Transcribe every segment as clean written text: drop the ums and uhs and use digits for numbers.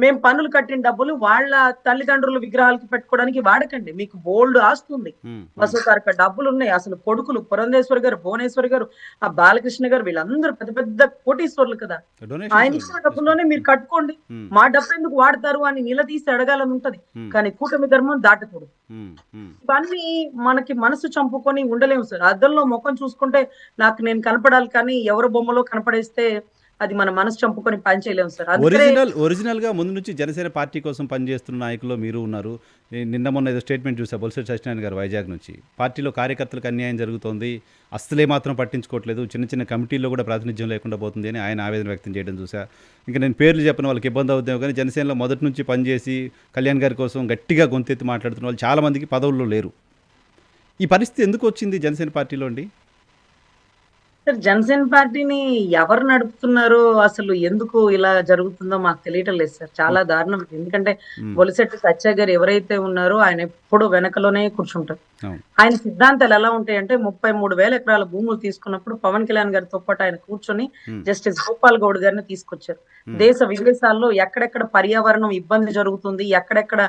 మేము పన్నులు కట్టిన డబ్బులు వాళ్ళ తల్లిదండ్రుల విగ్రహాలకి పెట్టుకోవడానికి వాడకండి. మీకు బోలెడు ఆస్తుంది. హ్మ్. హ్మ్. బసవ తారక డబ్బులున్నాయి. అసలు కొడుకులు పురంధేశ్వరి గారు, భువనేశ్వరి గారు, ఆ బాలకృష్ణ గారు వీళ్ళందరూ పెద్ద పెద్ద కోటీశ్వరులు కదా! డొనేషన్స్ ఆయనిచ్చిన తీసుకోండి. డబ్బుల్లోనే మీరు కట్టుకోండి. హ్మ్. మా డబ్బెందుకు వాడతారు అని నిలదీసి అడగాలని ఉంటది. హ్మ్. కానీ కూటమి ధర్మం దాటకూడదు. హ్మ్. హ్మ్. ఇవన్నీ మనకి మనసు చంపుకొని ఉండలేము సార్. అద్దంలో మొఖం చూసుకుంటే నాకు నేను కనపడాలి కానీ ఎవరి బొమ్మలో కనపడేస్తే అది మన మనసు చంపుకొని పని చేయలేము సార్. అందుకనే ఒరిజినల్‌గా ముందు నుంచి జనసేన పార్టీ కోసం పనిచేస్తున్న నాయకుల్లో మీరు ఉన్నారు. నిన్న మొన్న ఏదో స్టేట్మెంట్ చూసా బొత్స సత్యనారాయణ గారు వైజాగ్ నుంచి. పార్టీలో కార్యకర్తలకు అన్యాయం జరుగుతోంది. అస్సలే మాత్రం పట్టించుకోవట్లేదు. చిన్న చిన్న కమిటీల్లో కూడా ప్రాతినిధ్యం లేకుండా పోతుంది అని ఆయన ఆవేదన వ్యక్తం చేయడం చూసా. ఇంక నేను పేర్లు చెప్పను వాళ్ళకి ఇబ్బంది అవుద్దేమో కానీ జనసేనలో మొదటి నుంచి పనిచేసి కళ్యాణ్ గారి కోసం గట్టిగా గొంతెత్తి మాట్లాడుతున్న వాళ్ళు చాలామందికి పదవుల్లో లేరు. ఈ పరిస్థితి ఎందుకు వచ్చింది జనసేన పార్టీలో అండి? సార్ జనసేన పార్టీని ఎవరు నడుపుతున్నారో, అసలు ఎందుకు ఇలా జరుగుతుందో మాకు తెలియటం లేదు సార్. హ్మ్. చాలా దారుణం. ఎందుకంటే హ్మ్. బొలిశెట్టి సత్య గారు ఎవరైతే ఉన్నారో ఆయన ఎప్పుడూ వెనకలోనే కూర్చుంటారు. అవును. ఆయన సిద్ధాంతాలు ఎలా ఉంటాయంటే 33,000 ఎకరాల భూములు తీసుకున్నప్పుడు పవన్ కళ్యాణ్ గారితో పాటు ఆయన కూర్చొని హ్మ్. జస్టిస్ గోపాల్ గౌడ్ గారిని తీసుకొచ్చారు. హ్మ్. దేశ విదేశాల్లో ఎక్కడెక్కడ పర్యావరణం ఇబ్బంది జరుగుతుంది, ఎక్కడెక్కడ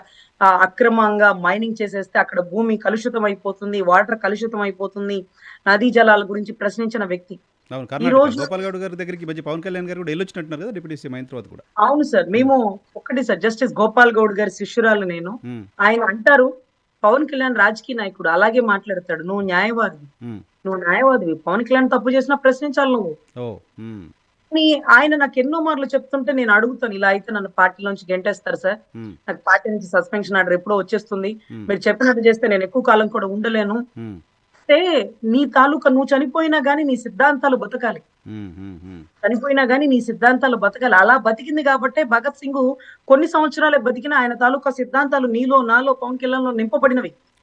అక్రమంగా మైనింగ్ చేసేస్తే అక్కడ భూమి కలుషితం అయిపోతుంది, వాటర్ కలుషితం అయిపోతుంది, నదీ జలాల గురించి ప్రశ్నించిన వ్యక్తి. అవును. ఈ కర్ణాటక. రోజు గోపాల్ గౌడ్ గారి దగ్గరికి ఈ మధ్య పవన్ కళ్యాణ్ గారు కూడా ఎళ్ళొచ్చినట్టున్నారు కదా! డిప్యూటీ సీఎం అయిన తర్వాత కూడా. అవును సార్. హ్మ్. మేము ఒక్కటే సార్ జస్టిస్ గోపాల్ గౌడ్ గారి శిష్యురాలు నేను. హ్మ్. ఆయన అంటారు, "పవన్ కళ్యాణ్ రాజకీయ నాయకుడు. అలాగే మాట్లాడతాడు. నువ్వు న్యాయవాదివి. హ్మ్. నువ్వు న్యాయవాదివి. పవన్ కళ్యాణ్ తప్పు చేసినా ప్రశ్నించాలి నువ్వు." ఓహ్! హ్మ్. అని ఆయన నాకెన్నో మార్లు చెప్తుంటే నేను అడుగుతాను. ఇలా అయితే నన్ను పార్టీలోంచి గెంటేస్తారు సార్. హ్మ్. నాకు పార్టీ నుంచి సస్పెన్షన్ ఆర్డర్ ఎప్పుడో వచ్చేస్తుంది. హ్మ్. మీరు చెప్పినట్టు చేస్తే నేను ఎక్కువ కాలం కూడా ఉండలేను. హ్మ్. అంటే నీ తాలూకా నువ్వు చనిపోయినా గాని నీ సిద్ధాంతాలు బతకాలి. హ్మ్. హ్మ్. హ్మ్. చనిపోయినా గాని నీ సిద్ధాంతాలు బతకాలి. అలా బతికింది గాబట్టే భగత్ సింగ్ కొన్ని సంవత్సరాలే బతికినా ఆయన తాలూకా సిద్ధాంతాలు నీలో, నాలో, పవన్ కళ్యాణ్‌లో నింపబడినవి.